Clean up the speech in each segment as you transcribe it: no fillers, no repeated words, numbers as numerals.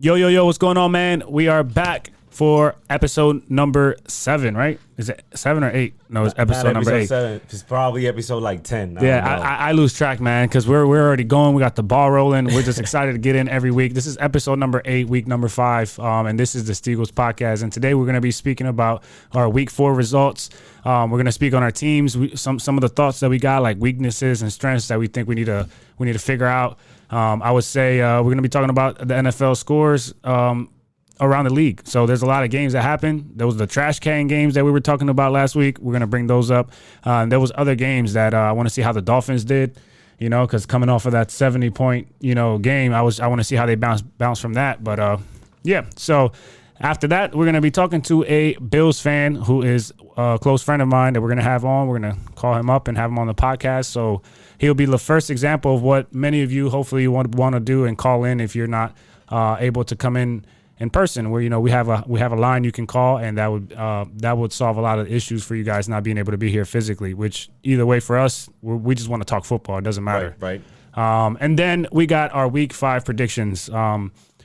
Yo, what's going on, man? We are back for episode number 7, right? Is it 7 or 8? No, it's episode number 8. 7. It's probably episode like 10. I lose track, man, because we're already going. We got the ball rolling. We're just excited to get in every week. This is episode number 8, week number 5, and this is the Steagles podcast. And today we're going to be speaking about our week 4 results. We're going to speak on our teams, some of the thoughts that we got, like weaknesses and strengths that we think we need to figure out. I would say we're going to be talking about the NFL scores around the league. So there's a lot of games that happen. There was the trash can games that we were talking about last week. We're going to bring those up. And there was other games that I want to see how the Dolphins did, because coming off of that 70-point, game, I want to see how they bounce from that. But, yeah, so after that, we're going to be talking to a Bills fan who is a close friend of mine that we're going to have on. We're going to call him up and have him on the podcast. So he'll be the first example of what many of you hopefully want to do and call in if you're not able to come in person, where we have a line you can call, and that would solve a lot of issues for you guys not being able to be here physically. Which either way for us, we just want to talk football. It doesn't matter. Right. And then we got our week 5 predictions,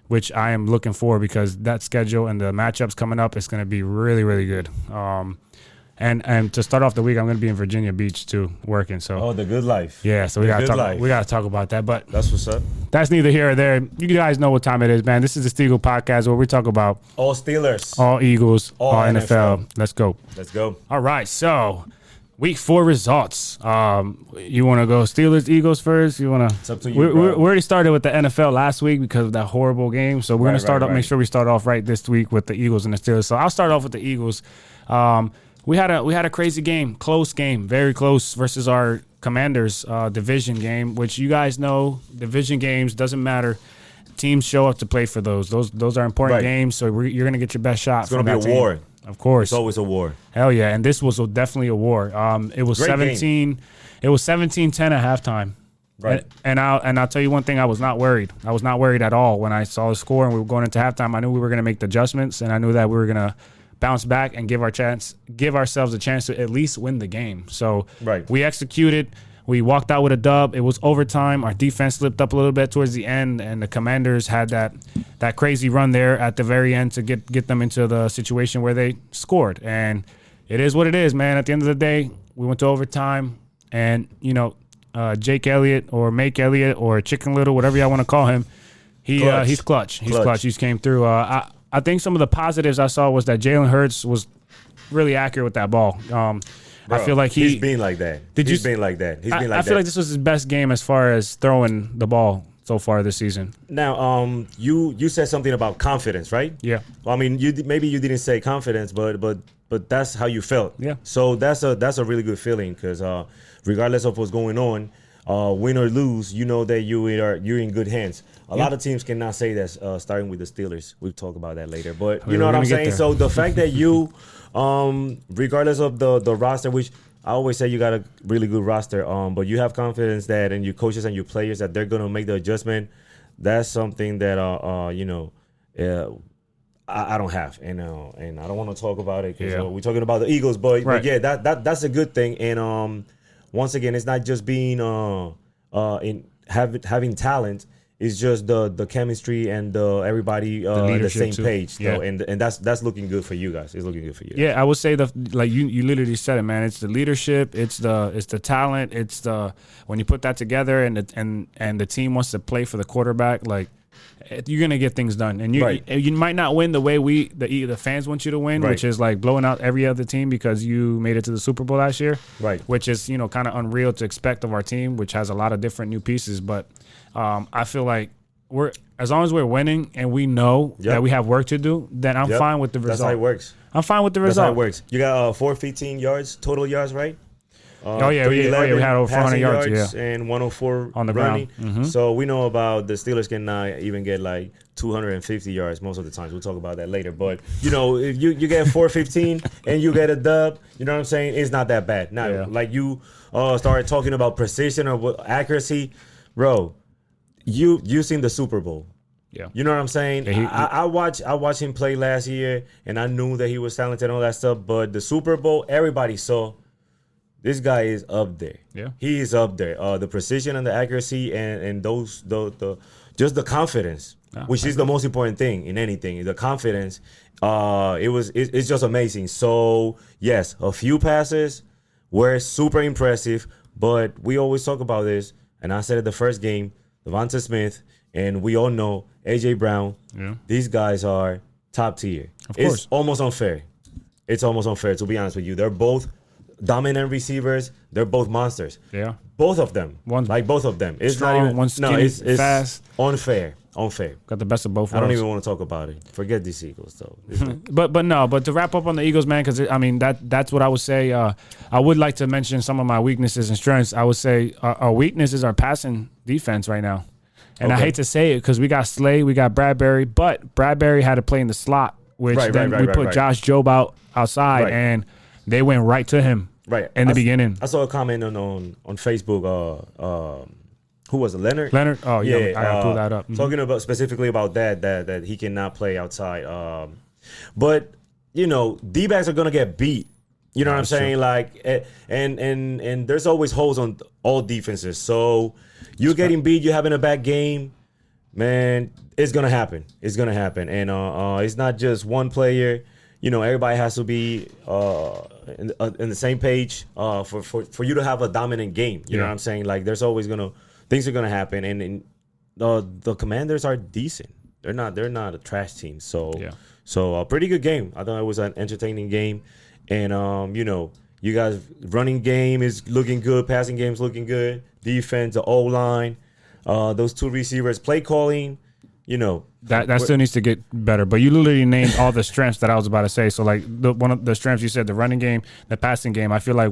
which I am looking for because that schedule and the matchups coming up is going to be really, really good. And to start off the week, I'm going to be in Virginia Beach too, working. So the good life. Yeah, so we got to talk about that. But that's what's up. That's neither here or there. You guys know what time it is, man. This is the Steagles podcast where we talk about all Steelers, all Eagles, all NFL. Let's go. All right, so week 4 results. You want to go Steelers, Eagles first? You want to? It's up to you. We already started with the NFL last week because of that horrible game. So we're going to start off. Make sure we start off right this week with the Eagles and the Steelers. So I'll start off with the Eagles. We had a crazy game, close game, very close versus our Commanders division game, which you guys know, division games doesn't matter. Teams show up to play for those. Those are important games, so you're gonna get your best shot. It's gonna be a war, of course. It's always a war. Hell yeah, and this was definitely a war. It was Great 17. Game. It was 17-10 at halftime. Right. And I'll tell you one thing. I was not worried. I was not worried at all when I saw the score and we were going into halftime. I knew we were gonna make the adjustments, and I knew that we were gonna bounce back and give ourselves a chance to at least win the game. So we executed. We walked out with a dub. It was overtime. Our defense slipped up a little bit towards the end, and the Commanders had that crazy run there at the very end to get them into the situation where they scored. And it is what it is, man. At the end of the day, we went to overtime, and Jake Elliott or Make Elliott or Chicken Little, whatever y'all want to call him, he's clutch. He's clutch. He came through. I think some of the positives I saw was that Jalen Hurts was really accurate with that ball. I feel like he's been like that. He's been like that. I feel like this was his best game as far as throwing the ball so far this season. Now, you said something about confidence, right? Yeah. Well, I mean, maybe you didn't say confidence, but that's how you felt. Yeah. So that's a really good feeling because regardless of what's going on, win or lose, you know that you're in good hands. A lot of teams cannot say that, starting with the Steelers. We'll talk about that later. But you know what I'm saying? So the fact that you, regardless of the roster, which I always say you got a really good roster, but you have confidence that and your coaches and your players that they're going to make the adjustment, that's something that, I don't have. And I don't want to talk about it because we're talking about the Eagles. But yeah, that's a good thing. And once again, it's not just being having talent. It's just the chemistry and everybody on the same page. Yeah. So, and that's looking good for you guys. It's looking good for you. Yeah, I would say you literally said it, man. It's the leadership, it's the talent, it's the when you put that together and the team wants to play for the quarterback, like you're gonna get things done. And you might not win the way the fans want you to win, which is like blowing out every other team because you made it to the Super Bowl last year. Right. Which is kind of unreal to expect of our team, which has a lot of different new pieces, but I feel like as long as we're winning and we know that we have work to do, then I'm fine with the result. That's how it works. I'm fine with the result. That's how it works. You got 415 yards, total yards, right? We had over 400 yards and 104 on the running. ground. Mm-hmm. So we know about the Steelers can even get like 250 yards most of the times. We'll talk about that later. But, if you get 415 and you get a dub, you know what I'm saying? It's not that bad. Now, like you started talking about precision or accuracy, bro. You seen the Super Bowl. Yeah. You know what I'm saying? Yeah, I watched him play last year, and I knew that he was talented and all that stuff. But the Super Bowl, everybody saw this guy is up there. Yeah. He is up there. The precision and the accuracy and those the just the confidence, which is the most important thing in anything. The confidence, it's just amazing. So yes, a few passes were super impressive, but we always talk about this, and I said it the first game, Devonta Smith, and we all know AJ Brown. Yeah. These guys are top tier. Of course. It's almost unfair. It's almost unfair, to be honest with you. They're both dominant receivers. They're both monsters. Yeah. Both of them. Both of them. It's strong, not even, one skinny, it's fast. Unfair. Got the best of both worlds. I don't even want to talk about it. Forget these Eagles, though. but to wrap up on the Eagles, man, because I mean that's what I would say. I would like to mention some of my weaknesses and strengths. I would say our weakness is our passing defense right now, and I hate to say it because we got Slay, we got Bradbury, but Bradbury had to play in the slot, which we put Josh Jobe outside, and they went right to him. Right. In the beginning. I saw a comment on Facebook. Who was it? Leonard? Oh, yeah. I gotta pull that up. Talking about specifically about that he cannot play outside. But, D-backs are going to get beat. You know what I'm saying? True. Like, and there's always holes on all defenses. So you're getting beat, you're having a bad game, man, it's going to happen. It's going to happen. And it's not just one player. Everybody has to be in the same page for you to have a dominant game. You know what I'm saying? Like, there's always things are gonna happen, and the Commanders are decent. They're not a trash team. So a pretty good game. I thought it was an entertaining game, and you guys running game is looking good, passing game is looking good, defense, the O line, those two receivers, play calling. That still needs to get better. But you literally named all the strengths that I was about to say. So like one of the strengths you said, the running game, the passing game. I feel like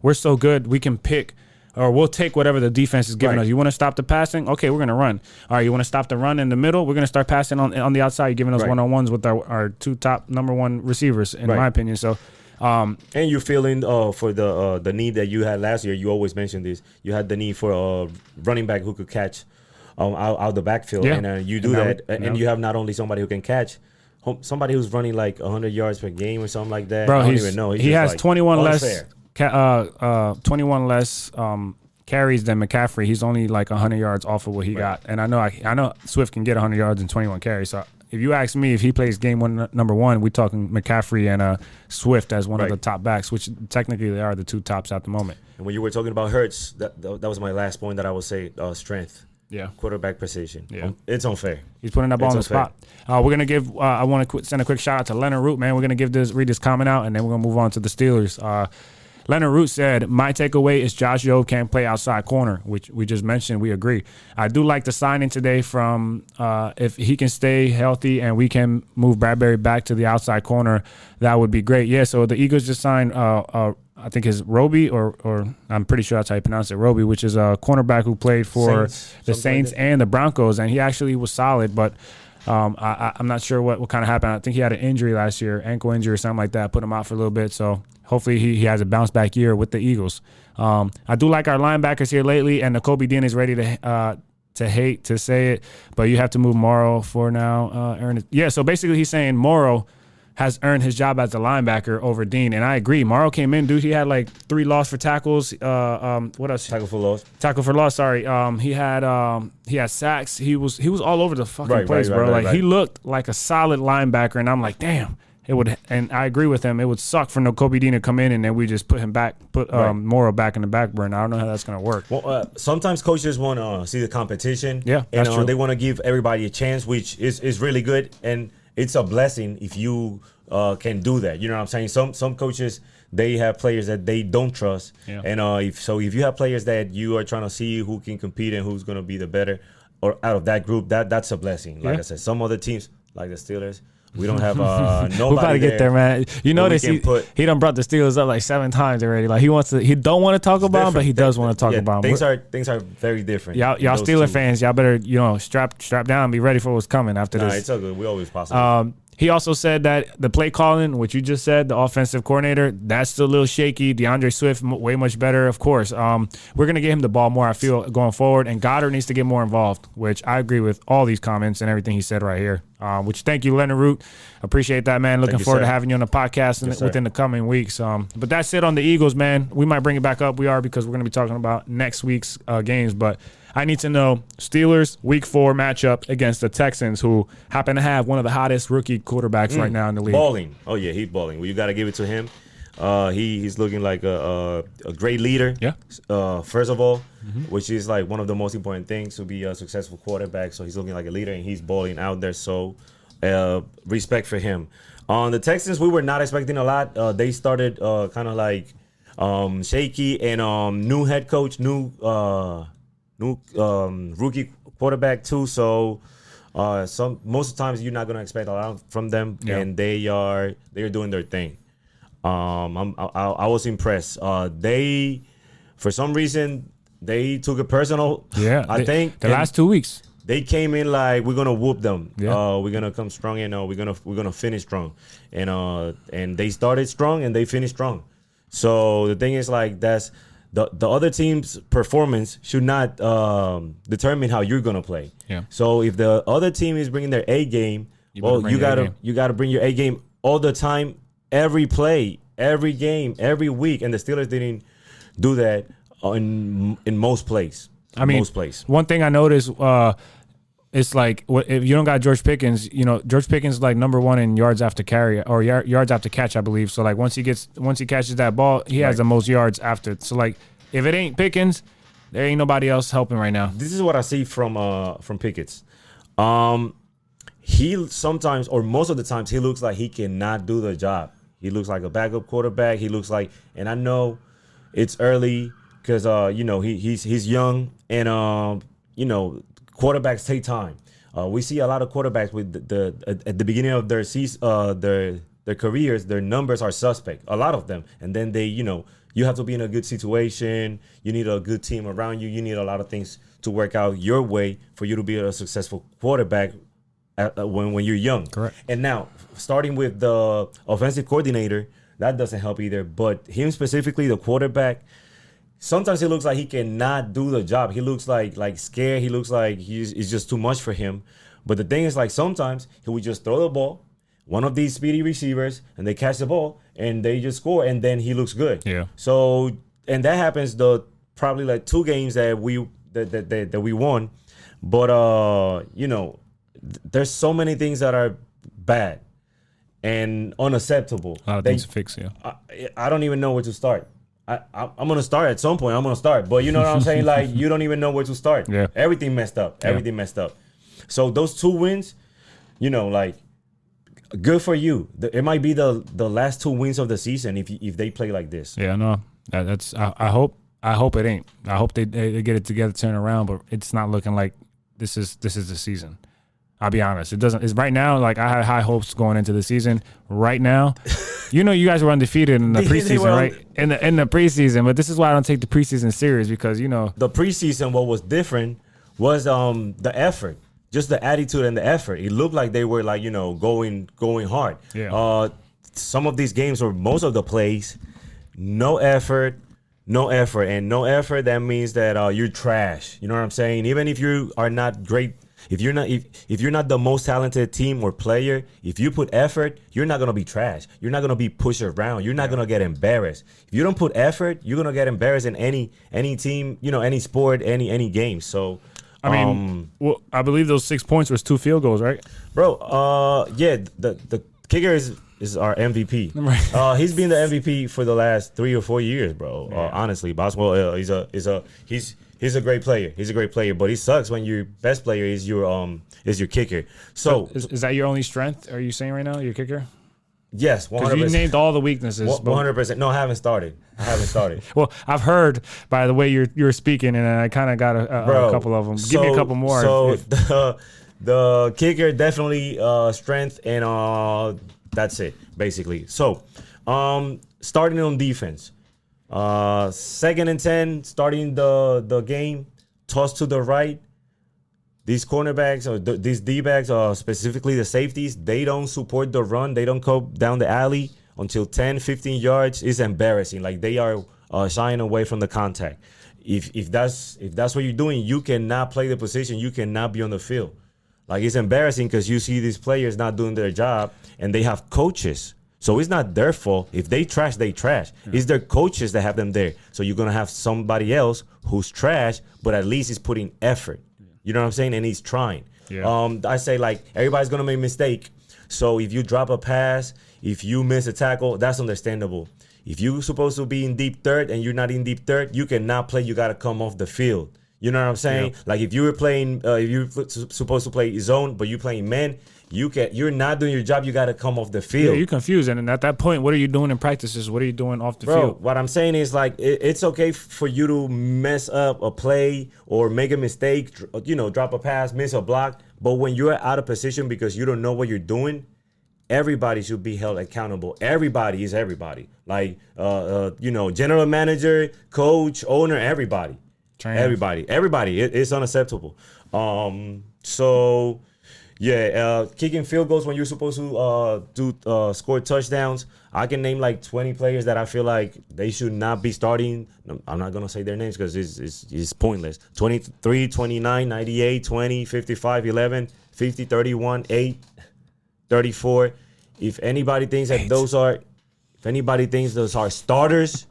we're so good we can pick, or we'll take whatever the defense is giving us. You want to stop the passing? Okay, we're gonna run. All right, you want to stop the run in the middle? We're gonna start passing on the outside. You're giving us one-on-ones with our two top number one receivers, in my opinion. So. And you're feeling for the need that you had last year. You always mention this. You had the need for a running back who could catch out the backfield, and you do that, and you have not only somebody who can catch, somebody who's running like 100 yards per game or something like that. Bro, I don't even know. He has like 21 less, 21 less carries than McCaffrey. He's only like 100 yards off of what he got, and I know Swift can get 100 yards and 21 carries. So if you ask me, if he plays game number one, we're talking McCaffrey and Swift as one of the top backs, which technically they are the two tops at the moment. And when you were talking about Hurts, that was my last point that I would say, strength. Yeah, quarterback precision. Yeah, it's unfair. He's putting that ball on the spot. We're gonna give. I want to send a quick shout out to Leonard Root, man. We're gonna read this comment out, and then we're gonna move on to the Steelers. Leonard Root said, "My takeaway is Josh Jobe can't play outside corner," which we just mentioned. We agree. I do like the signing today from if he can stay healthy and we can move Bradbury back to the outside corner, that would be great. Yeah. So the Eagles just signed. I think it's Roby, or I'm pretty sure that's how you pronounce it, Roby, which is a cornerback who played for the Saints and the Broncos, and he actually was solid, but I'm not sure what kind of happened. I think he had an injury last year, ankle injury or something like that, put him out for a little bit, so hopefully he has a bounce back year with the Eagles. I do like our linebackers here lately, and Nakobe Dean is ready to hate to say it, but you have to move Morrow for now. So basically he's saying Morrow has earned his job as a linebacker over Dean, and I agree. Morrow came in, dude. He had like 3 loss for tackles. What else? Tackle for loss. Tackle for loss. Sorry. He had sacks. He was all over the fucking place, bro. He looked like a solid linebacker, and I'm like, damn. It would, and I agree with him. It would suck for Nakobe Dean to come in and then we just put Morrow back in the back burner. I don't know how that's gonna work. Well, sometimes coaches want to see the competition. Yeah, that's true. They want to give everybody a chance, which is really good, and it's a blessing if you can do that. You know what I'm saying? Some coaches, they have players that they don't trust, and if you have players that you are trying to see who can compete and who's gonna be the better or out of that group, that's a blessing. Like I said, some other teams like the Steelers. We don't have nobody. We're about to get there, man. You notice he done brought the Steelers up like 7 times already. Like he don't want to talk about them, but he does want to talk about them. Things are very different. Y'all Steelers fans, y'all better strap down and be ready for what's coming after this. It's all good. We always possible. He also said that the play calling, which you just said, the offensive coordinator, that's still a little shaky. DeAndre Swift, way much better, of course. We're going to get him the ball more, I feel, going forward. And Goddard needs to get more involved, which I agree with all these comments and everything he said right here. Which thank you, Leonard Root. Appreciate that, man. Looking forward sir. to having you on the podcast within the coming weeks. But that's it on the Eagles, man. We might bring it back up. We are, because we're going to be talking about next week's games. But I need to know Steelers Week 4 matchup against the Texans, who happen to have one of the hottest rookie quarterbacks right now in the league. Balling. Oh, yeah, he's balling. Well, you got to give it to him. He's looking like a great leader. Yeah. First of all, which is like one of the most important things to be a successful quarterback. So he's looking like a leader, and he's balling out there. So respect for him. On the Texans, we were not expecting a lot. They started kind of like shaky, and new head coach, new rookie quarterback too. So most of the times you're not gonna expect a lot from them, and they're doing their thing. I was impressed. They, for some reason, they took it personal. Yeah, I think the last 2 weeks they came in like, we're gonna whoop them. Yeah. We're gonna come strong, and we're gonna finish strong. And they started strong and they finished strong. So the thing is, like, that's the other team's performance should not determine how you're gonna play. Yeah. So if the other team is bringing their A game, you gotta bring your A game all the time. Every play, every game, every week, and the Steelers didn't do that in most plays. I mean, most plays. One thing I noticed, it's like if you don't got George Pickens, George Pickens is like number 1 in yards after carry or yards after catch, I believe. So like once he catches that ball, he has the most yards after. So like if it ain't Pickens, there ain't nobody else helping right now. This is what I see from Pickens. He sometimes, or most of the times, he looks like he cannot do the job. He looks like a backup quarterback. He looks like, and I know it's early because he's young, and quarterbacks take time. We see a lot of quarterbacks with at the beginning of their season, their careers, their numbers are suspect. A lot of them, and then they, you have to be in a good situation. You need a good team around you. You need a lot of things to work out your way for you to be a successful quarterback when you're young. Correct. And now, starting with the offensive coordinator, that doesn't help either. But him specifically, the quarterback, sometimes he looks like he cannot do the job. He looks like scared. He looks like it's just too much for him. But the thing is, like, sometimes he would just throw the ball, one of these speedy receivers, and they catch the ball and they just score, and then he looks good. Yeah. So, and that happens probably like 2 games that we won. But there's so many things that are bad and unacceptable. A lot of things to fix, yeah. I don't even know where to start. I'm going to start at some point. I'm going to start. But you know what I'm saying? Like, you don't even know where to start. Yeah. Everything messed up. Everything messed up. So those 2 wins, like, good for you. It might be the last 2 wins of the season if they play like this. Yeah, no. That's I hope it ain't. I hope they get it together, turn around, but it's not looking like this is the season. I'll be honest. It doesn't. It's right now. Like, I had high hopes going into the season. Right now, you guys were undefeated in the preseason, right? In the preseason, but this is why I don't take the preseason serious, because the preseason, what was different was the effort, just the attitude and the effort. It looked like they were like going hard. Yeah. Some of these games, or most of the plays, no effort. And no effort, that means that you're trash. You know what I'm saying? Even if you are not great. If you're not the most talented team or player, if you put effort, you're not gonna be trash. You're not gonna be pushed around. You're not gonna get embarrassed. If you don't put effort, you're gonna get embarrassed in any team, any sport, any game. So I mean, I believe those 6 points was 2 field goals, right? Bro, the kicker is our MVP. Right. He's been the MVP for the last 3 or 4 years, bro. Honestly, Boswell, he's a great player. He's a great player, but he sucks when your best player is your kicker. So is that your only strength? Are you saying right now, your kicker? Yes, 100%. Because you named all the weaknesses. 100%. No, I haven't started. Well, I've heard by the way you're speaking, and I kind of got a couple of them. Give me a couple more. So the kicker definitely strength, and that's it basically. So starting on defense. 2nd and 10, starting the game, toss to the right. These cornerbacks or these D-backs, specifically the safeties, they don't support the run. They don't go down the alley until 10, 15 yards. It's embarrassing. Like, they are shying away from the contact. If that's what you're doing, you cannot play the position. You cannot be on the field. Like, it's embarrassing because you see these players not doing their job, and they have coaches. So it's not their fault. If they trash, they trash. Yeah. It's their coaches that have them there. So you're going to have somebody else who's trash, but at least he's putting effort. Yeah. You know what I'm saying? And he's trying. Yeah. I say, like, everybody's going to make a mistake. So if you drop a pass, if you miss a tackle, that's understandable. If you're supposed to be in deep third and you're not in deep third, you cannot play. You got to come off the field. You know what I'm saying? Yep. Like, if you were playing, if you're supposed to play zone, but you're playing man, you're not doing your job. You got to come off the field. Yeah, you're confused. And at that point, what are you doing in practices? What are you doing off the field? What I'm saying is, like, it's okay for you to mess up a play or make a mistake, drop a pass, miss a block. But when you're out of position because you don't know what you're doing, everybody should be held accountable. Everybody is everybody. Like, general manager, coach, owner, everybody. Trainer. Everybody. It's unacceptable. Kicking field goals when you're supposed to score touchdowns. I can name like 20 players that I feel like they should not be starting. I'm not gonna say their names because it's pointless. 23, 29, 98, 20, 55, 11, 50, 31, 8, 34. If anybody thinks that those are starters,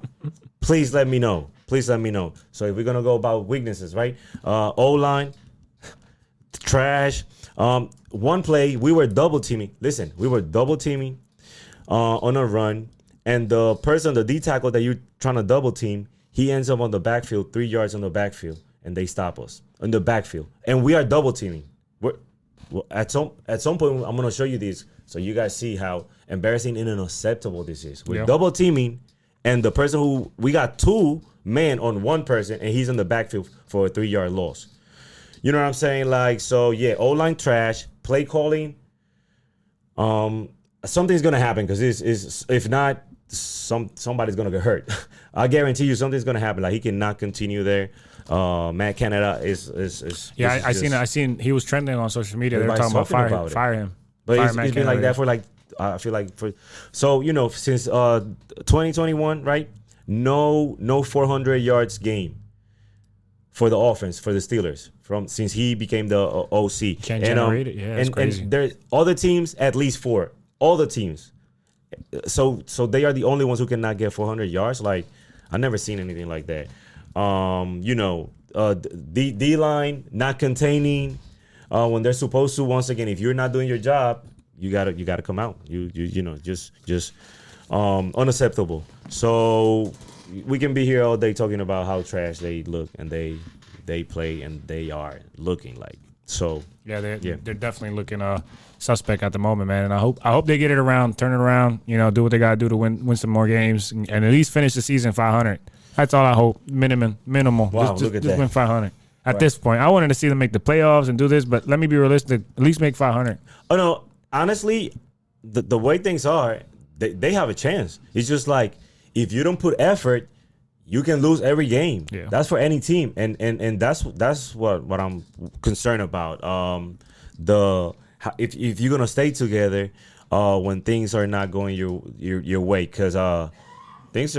please let me know. Please let me know. So if we're going to go about weaknesses, right? O-line, trash. One play, we were double teaming. Listen, we were double teaming on a run. And the D tackle that you're trying to double team, he ends up on the backfield, 3 yards on the backfield. And they stop us on the backfield. And we are double teaming. At some point, I'm going to show you these so you guys see how embarrassing and unacceptable this is. We're double teaming. And the person who we got 2 men on one person, and he's in the backfield for a 3-yard loss. You know what I'm saying? Like, so yeah, O-line trash, play calling. Something's gonna happen because if not, somebody's gonna get hurt. I guarantee you, something's gonna happen. Like, he cannot continue there. Matt Canada is I seen he was trending on social media. They were talking about fire him. But it's been like that for like. I feel like since 2021, right? No 400 yards game for the offense for the Steelers since he became the OC. Can't generate it. Yeah, it's crazy. And there's other teams at least 4. All the teams. So they are the only ones who cannot get 400 yards. Like, I've never seen anything like that. D line not containing when they're supposed to. Once again, if you're not doing your job, you gotta come out. Just unacceptable. So we can be here all day talking about how trash they look and they play and they are looking like. So they're definitely looking suspect at the moment, man. And I hope they get it around, turn it around. Do what they gotta do to win some more games and at least finish the season 500. That's all I hope. Minimal. Wow, look at that. Just win 500. At this point, I wanted to see them make the playoffs and do this, but let me be realistic. At least make 500. Oh no. Honestly, the way things are, they have a chance. It's just like, if you don't put effort, you can lose every game. Yeah. That's for any team, and that's what I'm concerned about. If you're gonna stay together when things are not going your way, because things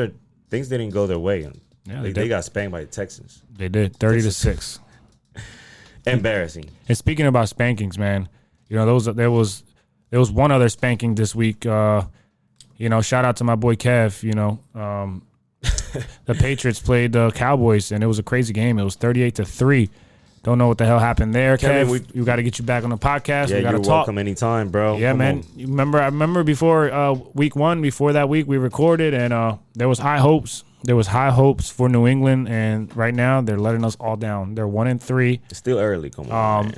didn't go their way. Yeah, they got spanked by the Texans. They did 30-6. Embarrassing. And speaking about spankings, man, there was one other spanking this week. Shout out to my boy Kev. The Patriots played the Cowboys, and it was a crazy game. It was 38-3. Don't know what the hell happened there, Kevin, Kev. We got to get you back on the podcast. Yeah, we got to talk. Welcome anytime, bro. Yeah, Come man. On. I remember before week 1, before that week, we recorded, and there was high hopes. There was high hopes for New England, and right now they're letting us all down. They're 1-3. It's still early. Come on.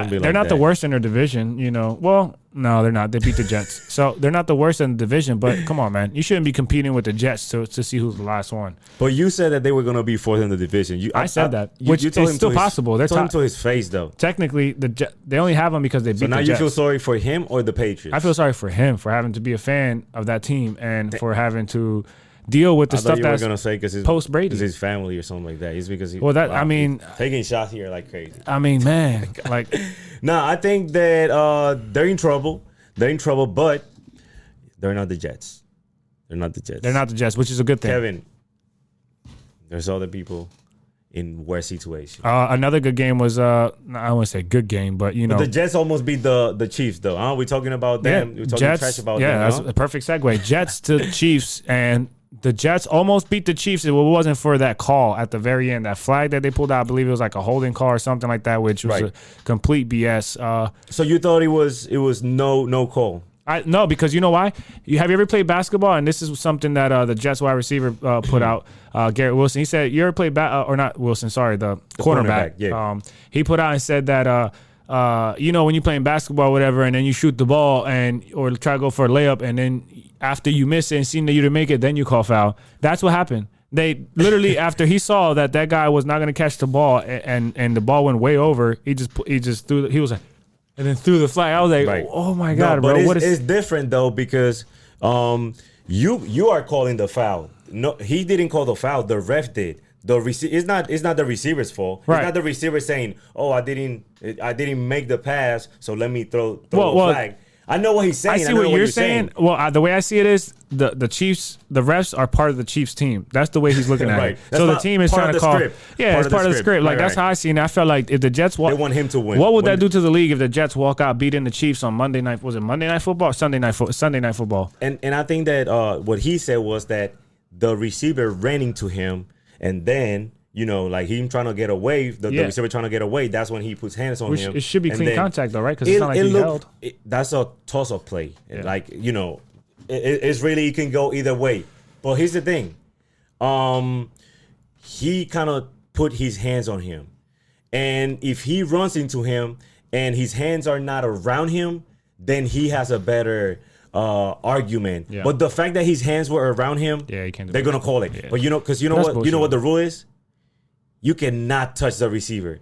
They're not the worst in their division. Well, no, they're not. They beat the Jets, so they're not the worst in the division. But come on, man, you shouldn't be competing with the Jets to see who's the last one. But you said that they were going to be 4th in the division. I said that, which is still possible. They're told him to his face, though. Technically, they only have him because they beat the Jets. So now you feel sorry for him or the Patriots? I feel sorry for him for having to be a fan of that team and for having to deal with the stuff that's gonna say because post Brady, because his family or something like that. It's because taking shots here like crazy. I mean, man, like, no, I think that they're in trouble. They're in trouble, but they're not the Jets. They're not the Jets, which is a good thing. Kevin, there's other people in worse situation. Another good game was I don't want to say good game, but But the Jets almost beat the Chiefs, though. Huh? We're talking about them. We're talking Jets, trash about yeah, them. that's Huh? a perfect segue. Jets to Chiefs, and the Jets almost beat the Chiefs. It wasn't for that call at the very end, that flag that they pulled out. I believe it was like a holding call or something like that, which was a complete BS. So you thought it was no call? No, because you know why? Have you ever played basketball? And this is something that the Jets wide receiver put out, Garrett Wilson. He said, you ever played or not Wilson, sorry, the cornerback. Yeah. He put out and said that, when you're playing basketball or whatever, and then you shoot the ball or try to go for a layup, and then after you miss it and seeing that you didn't make it, then you call foul. That's what happened. They literally, after he saw that guy was not going to catch the ball and the ball went way over, he just threw. He was like, and then threw the flag. I was like, oh my God, bro. But it's different though, because you are calling the foul. No, he didn't call the foul. The ref did. It's not the receiver's fault. Right. It's not the receiver saying, "Oh, I didn't make the pass, so let me throw the flag." I know what he's saying. I see what you're saying. Well, the way I see it is the Chiefs, the refs are part of the Chiefs team. That's the way he's looking at it. So the team is trying to call. Script. Yeah, it's part of the script. Like that's how I see it. And I felt like if the Jets they want him to win. What would that do to the league if the Jets walk out beating the Chiefs on Monday night? Was it Monday Night Football or Sunday Night Football? And I think that what he said was that the receiver ran into him, and then like him trying to get away, the receiver trying to get away. That's when he puts hands on him. It should be clean contact though, right? Because it's not like he held. That's a toss-up play. Yeah. Like it's really, it can go either way. But here's the thing, he kind of put his hands on him, and if he runs into him and his hands are not around him, then he has a better argument. Yeah. But the fact that his hands were around him, he can't they're gonna call it. Yeah. But because what the rule is. You cannot touch the receiver.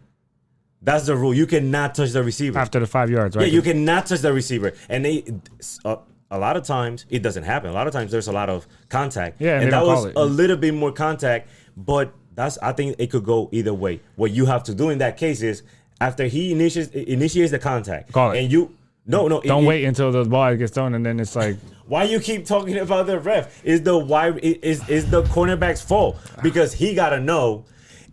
That's the rule. You cannot touch the receiver. After the 5 yards, right? Yeah, you cannot touch the receiver. And a lot of times, it doesn't happen. A lot of times, there's a lot of contact. Yeah, and that was a little bit more contact. But I think it could go either way. What you have to do in that case is, after he initiates the contact, call it. And you... No. Don't wait until the ball gets thrown, and then it's like... Why you keep talking about the ref? Is the cornerback's fault. Because he got to know...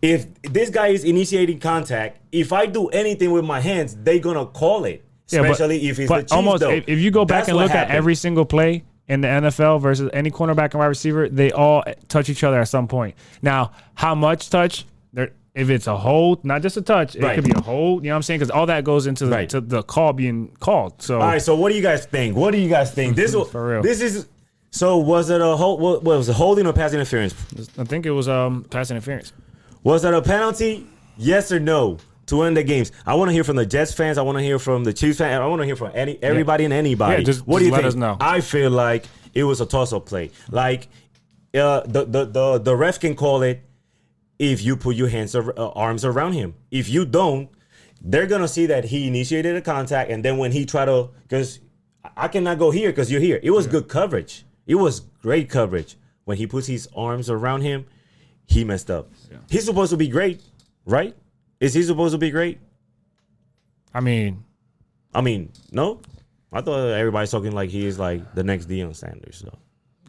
If this guy is initiating contact, if I do anything with my hands, they're going to call it. Especially if it's the Chiefs, though. If you go back and look at every single play in the NFL versus any cornerback and wide receiver, they all touch each other at some point. Now, how much touch? If it's a hold, not just a touch, it could be a hold. You know what I'm saying? Because all that goes into to the call being called. So, all right, so what do you guys think? This for real. This is... So was it a hold? What was it, holding or pass interference? I think it was pass interference. Was that a penalty? Yes or no to end the games? I want to hear from the Jets fans. I want to hear from the Chiefs fans. I want to hear from everybody and anybody. Yeah, what do you let think? Us know. I feel like it was a toss-up play. Like the ref can call it if you put your arms around him. If you don't, they're gonna see that he initiated a contact, and then when he because I cannot go here because you're here. It was good coverage. It was great coverage. When he puts his arms around him, he messed up. Yeah. He's supposed to be great, right? Is he supposed to be great? I mean, no. I thought everybody's talking like he is like the next Deion Sanders. So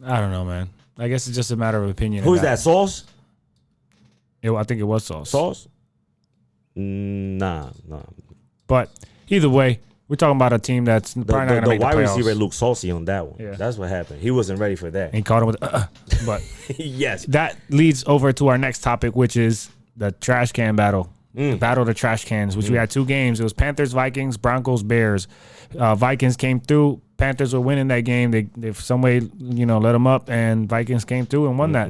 I don't know, man. I guess it's just a matter of opinion. Who's that? Sauce? I think it was Sauce. Sauce? Nah. But either way, we're talking about a team that's probably not going to make the playoffs. The wide receiver looked saucy on that one. Yeah. That's what happened. He wasn't ready for that. And he caught him with but yes. That leads over to our next topic, which is the trash can battle. The battle of the trash cans, which we had 2 games. It was Panthers, Vikings, Broncos, Bears. Vikings came through. Panthers were winning that game. They some way, let them up, and Vikings came through and won that,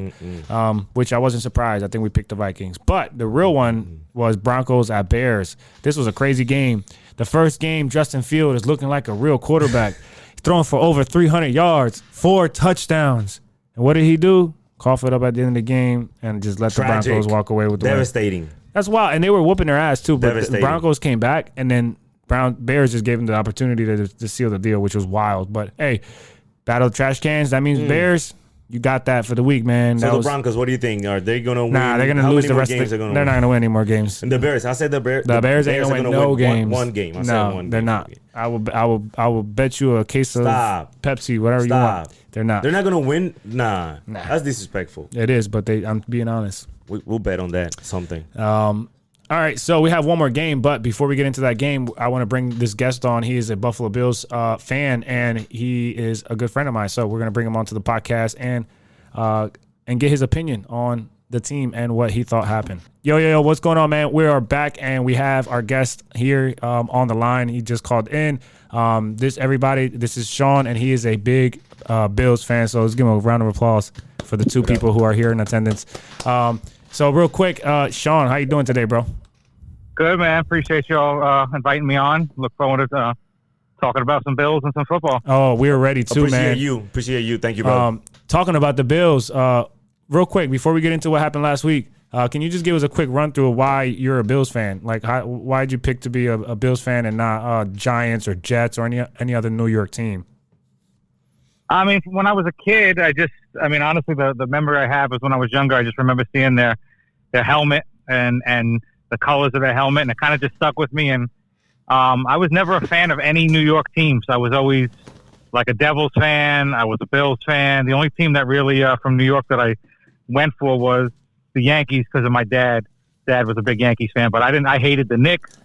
which I wasn't surprised. I think we picked the Vikings. But the real one was Broncos at Bears. This was a crazy game. The first game, Justin Fields is looking like a real quarterback. He's throwing for over 300 yards, 4 touchdowns. And what did he do? Cough it up at the end of the game and just let the Broncos walk away with the Devastating. win. That's wild. And they were whooping their ass, too. But the Broncos came back, and then Bears just gave them the opportunity to seal the deal, which was wild. But, hey, battle of trash cans, that means Bears, you got that for the week, man. So the Broncos, what do you think? Are they going to win? Nah, they're going to lose the rest of the games. They're not going to win any more games. And the Bears, I said the Bears. The Bears ain't going to win no games. One game. I said one they're game. not. will bet you a case of Pepsi, whatever you want. They're not. They're not gonna win. Nah. That's disrespectful. It is, but I'm being honest. We'll bet on that. Something. All right, so we have one more game, but before we get into that game, I want to bring this guest on. He is a Buffalo Bills fan, and he is a good friend of mine. So we're going to bring him onto the podcast and get his opinion on the team and what he thought happened. Yo, what's going on, man? We are back, and we have our guest here on the line. He just called in. This is Sean, and he is a big Bills fan. So let's give him a round of applause for the two people who are here in attendance. So real quick, Sean, how you doing today, bro? Good, man. Appreciate y'all inviting me on. Look forward to talking about some Bills and some football. Oh, we're ready too, man. Appreciate you. Thank you, bro. Talking about the Bills, real quick, before we get into what happened last week, can you just give us a quick run through of why you're a Bills fan? Like, why did you pick to be a Bills fan and not Giants or Jets or any other New York team? I mean, when I was a kid, honestly, the memory I have is when I was younger. I just remember seeing their helmet and the colors of their helmet, and it kind of just stuck with me. And I was never a fan of any New York teams. I was always like a Devils fan. I was a Bills fan. The only team that really from New York that I went for was the Yankees because of my dad. Dad was a big Yankees fan, but I hated the Knicks.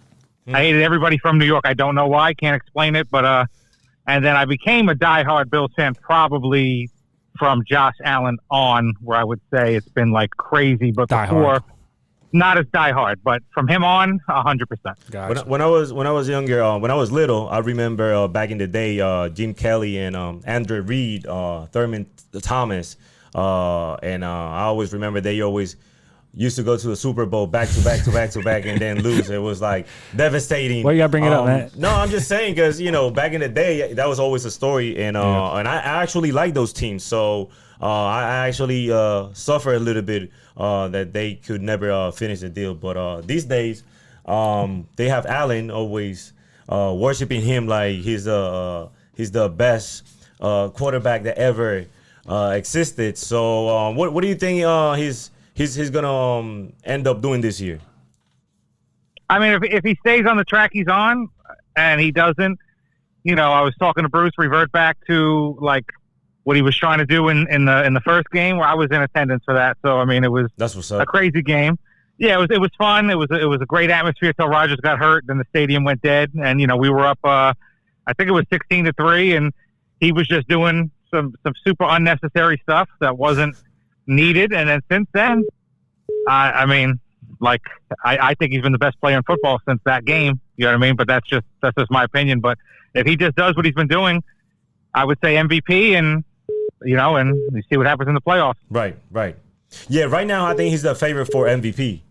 I hated everybody from New York. I don't know why. Can't explain it, but and then I became a diehard Bills fan probably from Josh Allen on, where I would say it's been like crazy. But before, not as diehard, but from him on, 100%. Gotcha. When I was younger, when I was little, I remember back in the day, Jim Kelly and Andrew Reed, Thurman Thomas, and I always remember they always used to go to the Super Bowl back to back and then lose. It was like devastating. Why you gotta bring it up, man? No, I'm just saying because back in the day that was always a story, and I actually like those teams. So I actually suffer a little bit that they could never finish the deal. But these days, they have Allen always worshiping him like he's the best quarterback that ever existed. So what do you think he's gonna end up doing this year? I mean, if he stays on the track he's on, and he doesn't, I was talking to Bruce, revert back to like what he was trying to do in the first game, where I was in attendance for that. So I mean, that's what's up. A crazy game. Yeah, it was fun. It was a great atmosphere till Rodgers got hurt, then the stadium went dead, and we were up. I think it was 16-3, and he was just doing some super unnecessary stuff that wasn't needed. And then since then, I think he's been the best player in football since that game. You know what I mean? But that's just my opinion. But if he just does what he's been doing, I would say MVP, and you see what happens in the playoffs. Right. Yeah, right now I think he's the favorite for MVP.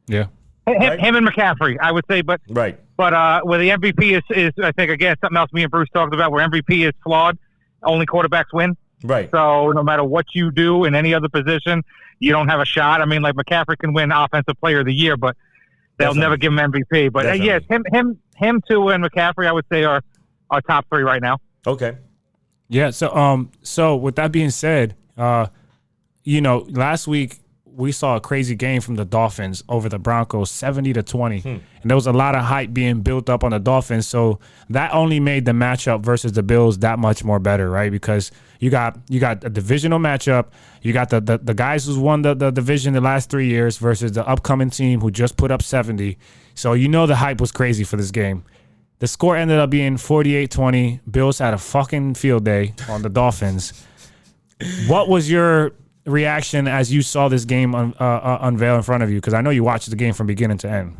Yeah. Him and McCaffrey, I would say, but right. But where the MVP is I think again something else me and Bruce talked about, where MVP is flawed. Only quarterbacks win. Right. So no matter what you do in any other position, you don't have a shot. I mean, like McCaffrey can win Offensive Player of the Year, but they'll never give him MVP. But yes, him too, and McCaffrey, I would say are top three right now. Okay. Yeah. So with that being said, last week we saw a crazy game from the Dolphins over the Broncos, 70-20, and there was a lot of hype being built up on the Dolphins. So that only made the matchup versus the Bills that much more better, right? Because you got a divisional matchup. You got the guys who's won the division the last 3 years versus the upcoming team who just put up 70. So the hype was crazy for this game. The score ended up being 48-20. Bills had a fucking field day on the Dolphins. What was your reaction as you saw this game unveil in front of you? Because I know you watched the game from beginning to end.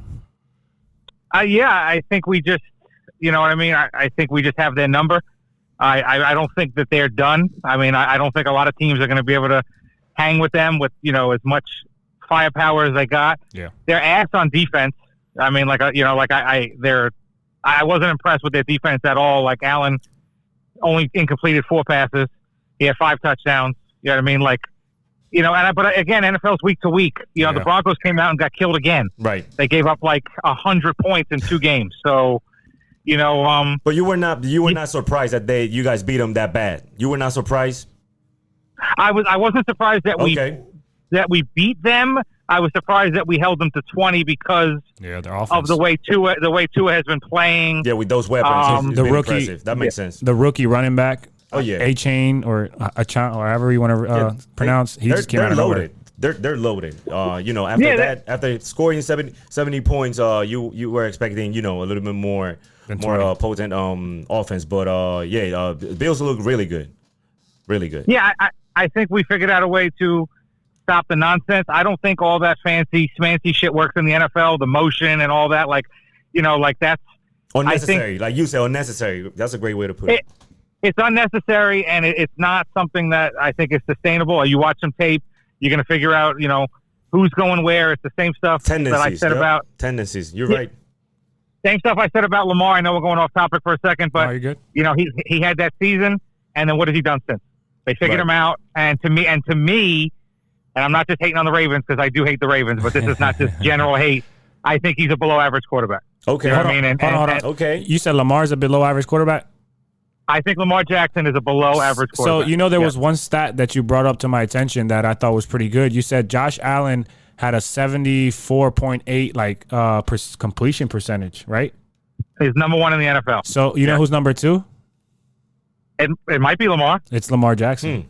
Yeah, I think we just, you know what I mean? I think we just have their number. I don't think that they're done. I mean, I don't think a lot of teams are going to be able to hang with them with, as much firepower as they got. Yeah. They're ass on defense. I mean, I wasn't impressed with their defense at all. Like Allen only incompleted 4 passes. He had 5 touchdowns. You know what I mean? Like, but again, NFL's week to week. The Broncos came out and got killed again. Right. They gave up like 100 points in 2 games. So, But you were not surprised that you guys beat them that bad. You were not surprised. I wasn't surprised that that we beat them. I was surprised that we held them to 20 because their offense. of the way Tua has been playing. Yeah, with those weapons, the rookie, impressive. That makes sense. The rookie running back. Oh yeah, A-Chain or A-Chain or however you want to pronounce. He just came out of nowhere. They're loaded. After scoring 70 points, you were expecting a little bit more potent offense. But Bills look really good, really good. Yeah, I think we figured out a way to stop the nonsense. I don't think all that fancy shit works in the NFL. The motion and all that, that's unnecessary. Like you said, unnecessary. That's a great way to put it. It's unnecessary, and it's not something that I think is sustainable. You watch some tape, you're going to figure out, who's going where. It's the same stuff that I said about tendencies. You're right. Same stuff I said about Lamar. I know we're going off topic for a second, but you're good. He had that season, and then what has he done since? They figured him out, and to me, and I'm not just hating on the Ravens because I do hate the Ravens, but this is not just general hate. I think he's a below average quarterback. Okay, hold on. Okay, you said Lamar's a below average quarterback. I think Lamar Jackson is a below average quarterback. So, there was one stat that you brought up to my attention that I thought was pretty good. You said Josh Allen had a 74.8 completion percentage, right? He's number one in the NFL. So, you know who's number two? It might be Lamar. It's Lamar Jackson.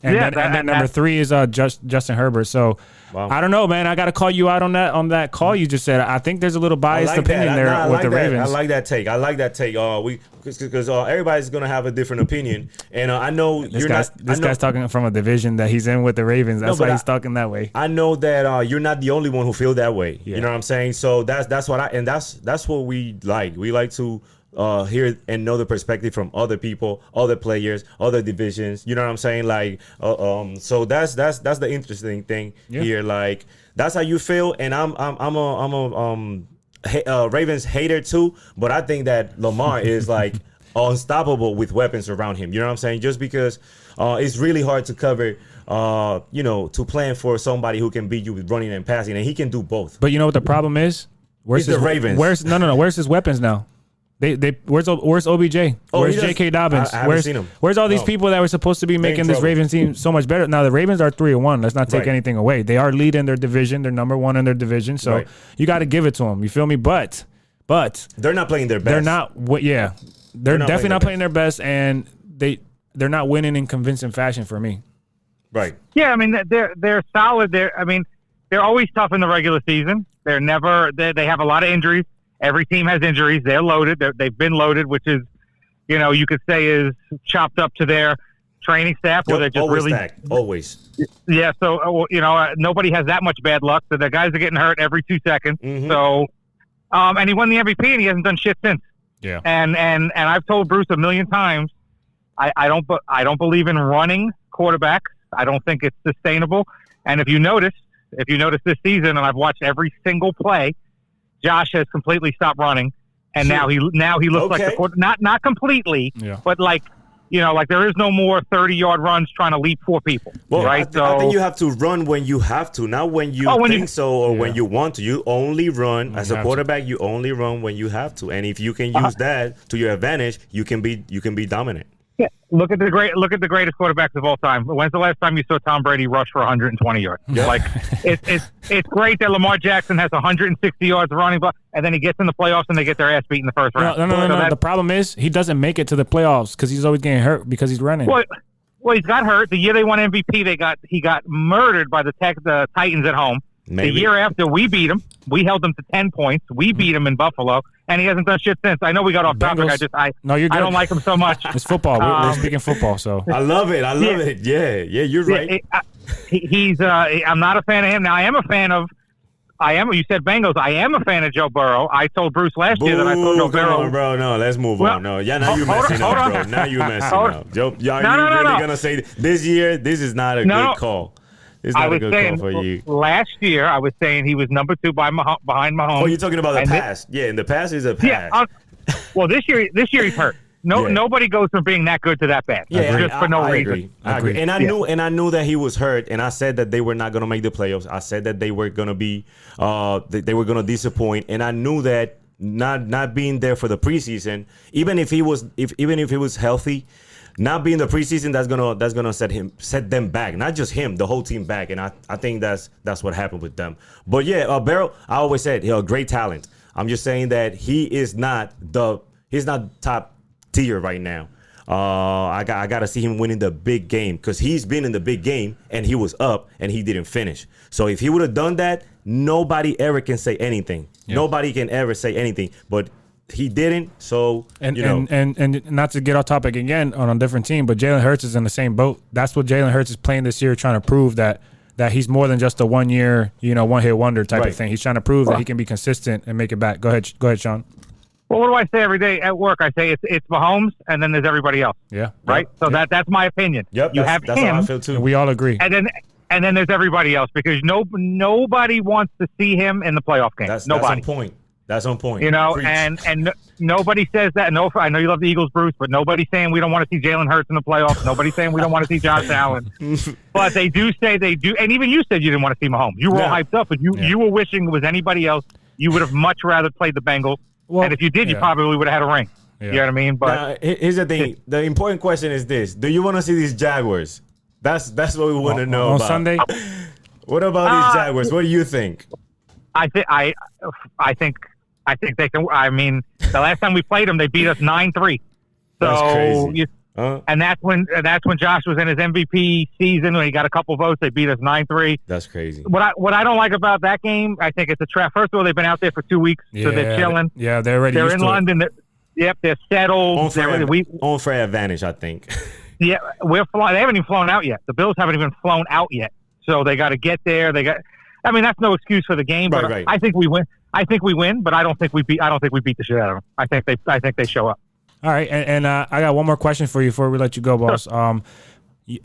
And then number three is Justin Herbert. So I don't know, man. I got to call you out on that call you just said. I think there's a little biased opinion there with the Ravens. I like that take. Because everybody's gonna have a different opinion, and I know this guy's talking from a division that he's in with the Ravens. That's why he's talking that way. I know that you're not the only one who feel that way. Yeah. You know what I'm saying? So that's what that's what we like. We like to hear and know the perspective from other people, other players, other divisions. You know what I'm saying? So that's the interesting thing here. Like that's how you feel, and I'm a Ravens hater too, but I think that Lamar is like unstoppable with weapons around him. You know what I'm saying? Just because it's really hard to cover. To plan for somebody who can beat you with running and passing, and he can do both. But you know what the problem is? Where's the Ravens? Where's his weapons now? Where's OBJ? Where's J.K. Dobbins? I haven't seen him. Where's all these people that were supposed to be making this Ravens team so much better? Now the Ravens are 3-1. Let's not take anything away. They are leading their division. They're number one in their division. So you got to give it to them. You feel me? But they're not playing their best. They're not. Yeah, they're definitely not playing their best, and they're not winning in convincing fashion for me. Right. Yeah, I mean they're solid. They're always tough in the regular season. They have a lot of injuries. Every team has injuries. They're loaded. They've been loaded, which is, you could say is chopped up to their training staff where they're just always really stacked. Always. Yeah. So nobody has that much bad luck. So the guys are getting hurt every 2 seconds. Mm-hmm. So, and he won the MVP and he hasn't done shit since. Yeah. And I've told Bruce a million times, I don't believe in running quarterbacks. I don't think it's sustainable. And if you notice this season, and I've watched every single play, Josh has completely stopped running, and now he looks like the quarter, not completely, but like there is no more 30-yard runs trying to leap 4 people. Well, right? I think you have to run when you have to, not when you when you want to. You only run as a quarterback. You only run when you have to, and if you can use that to your advantage, you can be dominant. Yeah. Look at the greatest quarterbacks of all time. When's the last time you saw Tom Brady rush for 120 yards? Yeah. Like it's great that Lamar Jackson has 160 yards running, and then he gets in the playoffs and they get their ass beat in the first round. No. The problem is he doesn't make it to the playoffs because he's always getting hurt because he's running. Well, he's got hurt. The year they won MVP, he got murdered by the Titans at home. Maybe. The year after, we beat him. We held them to 10 points. We beat him in Buffalo, and he hasn't done shit since. I know we got off topic. You're good. I don't like him so much. It's football. We're speaking football, so I love it. Yeah, you're right. I'm not a fan of him. Now I am a fan of. You said Bengals. I am a fan of Joe Burrow. I told Bruce last year that I thought Joe Burrow. On, bro. No, let's move on. No, now you're messing up, bro. Now you're messing up. Joe, you're really gonna say this year? This is not a good call. It's not a good call for you. Last year, I was saying he was number 2 behind Mahomes. Oh, you're talking about the past? In the past is a pass. Yeah. Well, this year he's hurt. Nobody goes from being that good to that bad. Yeah, just for no reason. I agree. And I knew that he was hurt, and I said that they were not going to make the playoffs. I said that they were going to be, they were going to disappoint, and I knew that not being there for the preseason, even if he was healthy, not being the preseason, that's gonna set them back. Not just him, the whole team back. And I think that's what happened with them. But yeah, Barrow, I always said great talent. I'm just saying that he's not top tier right now. I got to see him winning the big game, because he's been in the big game and he was up and he didn't finish. So if he would have done that, nobody ever can say anything. Yep. Nobody can ever say anything. But he didn't. So and not to get off topic again on a different team, but Jalen Hurts is in the same boat. That's what Jalen Hurts is playing this year, trying to prove that he's more than just a 1 year, one hit wonder type of thing. He's trying to prove that he can be consistent and make it back. Go ahead, Sean. Well, what do I say every day at work? I say it's Mahomes, and then there's everybody else. Yeah. Right. So that's my opinion. Yep. That's him, how I feel too. And we all agree. And then there's everybody else, because nobody wants to see him in the playoff game. Nobody. That's on point. And nobody says that. No, I know you love the Eagles, Bruce, but nobody's saying we don't want to see Jalen Hurts in the playoffs. Nobody's saying we don't want to see Josh Allen. But they do say they do. And even you said you didn't want to see Mahomes. You were all hyped up, but you were wishing it was anybody else. You would have much rather played the Bengals. Well, and if you did, you probably would have had a ring. Yeah. You know what I mean? But here's the thing. The important question is this. Do you want to see these Jaguars? That's what we want to know on about. Sunday? What about these Jaguars? What do you think? I think they can. I mean, the last time we played them, they beat us 9-3. That's crazy. And that's when Josh was in his MVP season, when he got a couple votes. They beat us 9-3. That's crazy. What I don't like about that game, I think it's a trap. First of all, they've been out there for 2 weeks, so they're chilling. Yeah, they're ready. They're in London. They're settled. On fair advantage, I think. Yeah, we're flying. They haven't even flown out yet. The Bills haven't even flown out yet, so they got to get there. I mean, that's no excuse for the game. But right. I think we win. But I don't think we beat the shit out of them. I think they show up. All right, and I got one more question for you before we let you go, boss.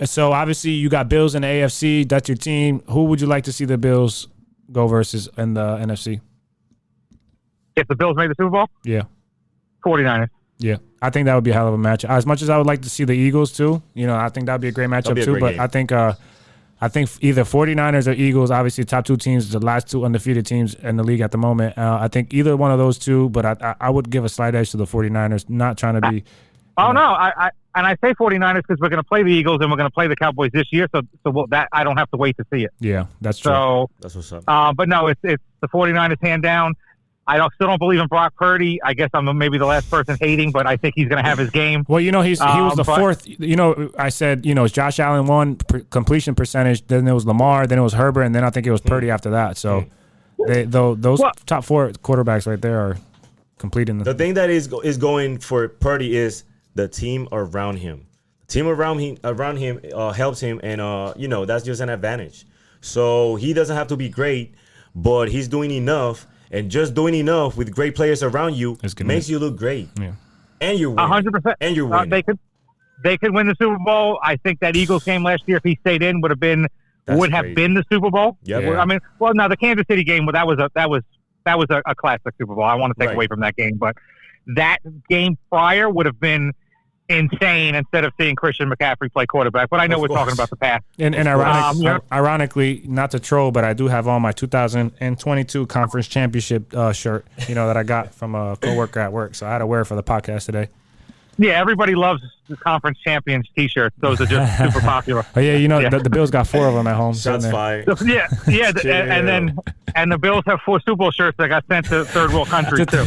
So obviously you got Bills in the AFC. That's your team. Who would you like to see the Bills go versus in the NFC? If the Bills made the Super Bowl? Yeah. 49ers. Yeah, I think that would be a hell of a match. As much as I would like to see the Eagles too, I think that would be a great matchup too. But game. I think either 49ers or Eagles, obviously top two teams, the last two undefeated teams in the league at the moment. I think either one of those two, but I would give a slight edge to the 49ers, not trying to be. No, I say 49ers because we're going to play the Eagles and we're going to play the Cowboys this year, so that I don't have to wait to see it. Yeah, that's true. So that's what's up. But no, it's the 49ers hand down. I still don't believe in Brock Purdy. I guess I'm maybe the last person hating, but I think he's going to have his game. Well, he was the fourth. I said, it's Josh Allen won completion percentage, then it was Lamar, then it was Herbert, and then I think it was Purdy after that. So those top four quarterbacks right there are completing the thing that is going for Purdy is the team around him. The team around him helps him, and that's just an advantage. So he doesn't have to be great, but he's doing enough. And just doing enough with great players around you makes you look great. Yeah. And you're winning. 100%. And you're winning. They could win the Super Bowl. I think that Eagles game last year, if he stayed in, would have been the Super Bowl. Yep. Yeah. I mean, now the Kansas City game, that was a classic Super Bowl. I want to take away from that game, but that game prior would have been insane instead of seeing Christian McCaffrey play quarterback. But I know we're talking about the past. And ironically, not to troll, but I do have on my 2022 conference championship shirt, that I got from a coworker at work. So I had to wear it for the podcast today. Yeah, everybody loves the conference champions T-shirts. Those are just super popular. Oh yeah, The Bills got 4 of them at home. Shots fired. Yeah, and the Bills have 4 Super Bowl shirts that got sent to third world countries too.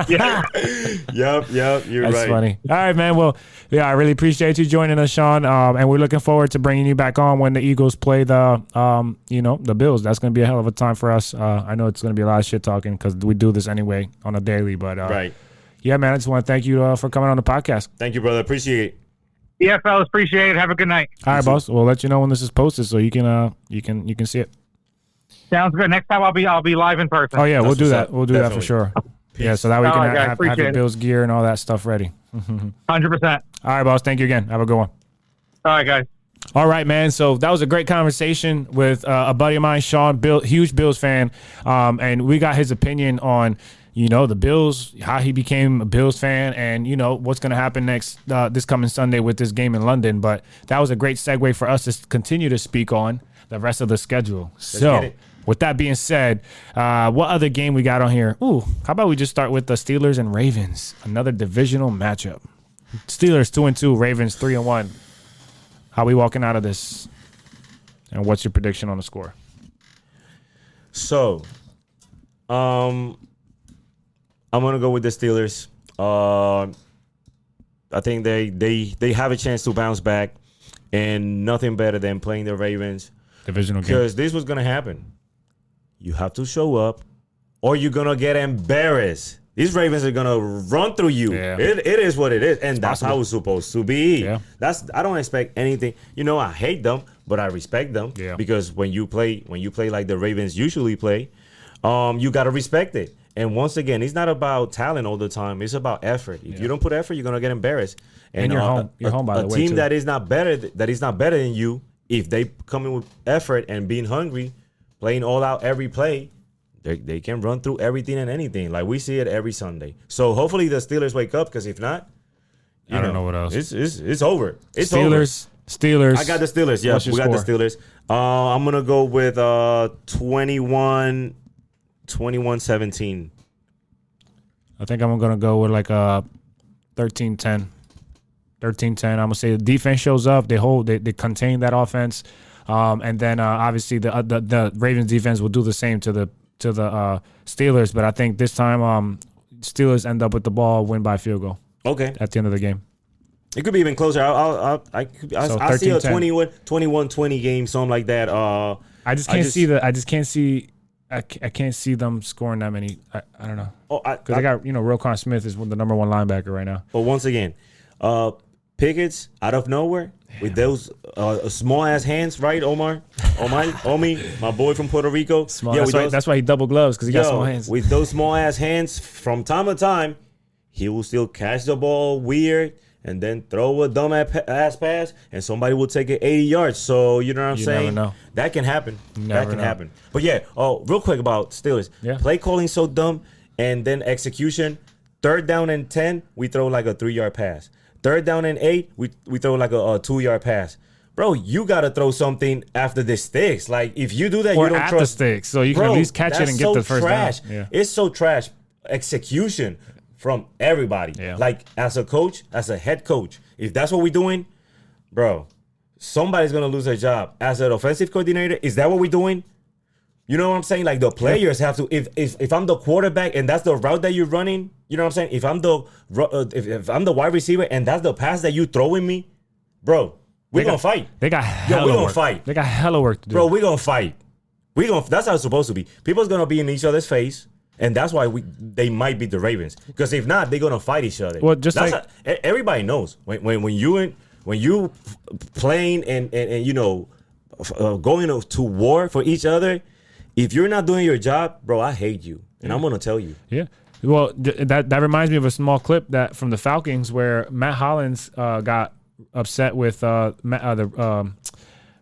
Yeah. Yep. You're right. That's funny. All right, man. Well, yeah, I really appreciate you joining us, Sean. And we're looking forward to bringing you back on when the Eagles play the Bills. That's going to be a hell of a time for us. I know it's going to be a lot of shit talking because we do this anyway on a daily, but right. Yeah, man, I just want to thank you for coming on the podcast. Thank you, brother. Appreciate it. Yeah, fellas, appreciate it. Have a good night. All right, boss. We'll let you know when this is posted so you can see it. Sounds good. Next time I'll be live in person. Oh yeah, we'll do that. We'll do that for sure. Peace. Yeah, so that we can have the Bills gear and all that stuff ready. 100%. All right, boss. Thank you again. Have a good one. All right, guys. All right, man. So that was a great conversation with a buddy of mine, Sean, huge Bills fan, and we got his opinion on the Bills, how he became a Bills fan, and what's going to happen next this coming Sunday with this game in London. But that was a great segue for us to continue to speak on the rest of the schedule. So with that being said, what other game we got on here? How about we just start with the Steelers and Ravens, another divisional matchup. Steelers 2-2, Ravens 3-1. How we walking out of this? And what's your prediction on the score? So, I'm gonna go with the Steelers. I think they have a chance to bounce back, and nothing better than playing the Ravens. Divisional game. Because this was gonna happen. You have to show up, or you're gonna get embarrassed. These Ravens are gonna run through you. Yeah. It is what it is, and that's how it's supposed to be. Yeah. I don't expect anything. I hate them, but I respect them. Yeah. Because when you play like the Ravens usually play, you gotta respect it. And once again, it's not about talent all the time. It's about effort. If you don't put effort, you're gonna get embarrassed. And you're home. You're home, by the way, team too. that is not better than you, if they come in with effort and being hungry, playing all out every play, they can run through everything and anything. Like we see it every Sunday. So hopefully the Steelers wake up, because if not, I don't know what else. It's over. It's Steelers. I got the Steelers. Yeah, we got the Steelers. I'm gonna go with 21-17. I think I'm going to go with like a 13-10. 13-10. I'm going to say the defense shows up. They contain that offense. And then obviously the Ravens defense will do the same to the Steelers. But I think this time Steelers end up with the ball, win by field goal. Okay. At the end of the game. It could be even closer. I see a 21-20 game, something like that. I can't see them scoring that many. I don't know. Because I got Roquan Smith is the number one linebacker right now. But once again, Pickett's out of nowhere with those small ass hands, right, Omi, my boy from Puerto Rico. Small. That's why he double gloves, because he got small hands. With those small ass hands, from time to time, he will still catch the ball weird and then throw a dumb ass pass, and somebody will take it 80 yards. So you know what I'm saying? Never know. That can happen. Happen. But yeah, real quick about Steelers. Yeah. Play calling so dumb, and then execution. 3rd down and 10, we throw like a 3-yard pass. 3rd down and 8, we throw like a 2-yard pass. Bro, you gotta throw something after the sticks. Like if you do that, or you don't at trust the sticks, so you can at least catch it and get the first trash. down. Yeah. It's so trash. Execution from everybody. Yeah. Like as a coach, as a head coach, if that's what we're doing, bro, somebody's gonna lose their job. As an offensive coordinator, is that what we're doing? You know what I'm saying? Like the players have to. If I'm the quarterback and that's the route that you're running, you know what I'm saying? If I'm the wide receiver and that's the pass that you throwing me, bro, we're gonna fight. They got hella work. Fight. They got hella work to do. Bro, we're gonna fight. That's how it's supposed to be. People's gonna be in each other's face. And that's why they might beat the Ravens, because if not, they're gonna fight each other. Well, just everybody knows when you playing and going to war for each other, if you're not doing your job, bro, I hate you, and I'm gonna tell you. Yeah. Well, that reminds me of a small clip that from the Falcons where Matt Hollins got upset with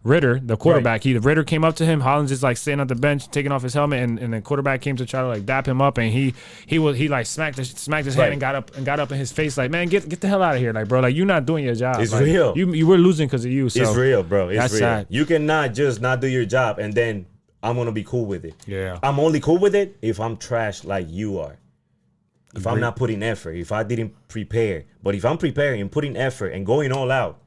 Ritter, the quarterback. Right. Ritter came up to him. Hollins is like sitting at the bench, taking off his helmet, and the quarterback came to try to like dap him up, and he like smacked his hand and got up in his face like, man, get the hell out of here, like, bro, like, you're not doing your job. It's like, real. You were losing because of you. So it's real, bro. It's real. Sad. You cannot just not do your job and then I'm gonna be cool with it. Yeah. I'm only cool with it if I'm trash like you are. If I'm not putting effort, if I didn't prepare. But if I'm preparing and putting effort and going all out,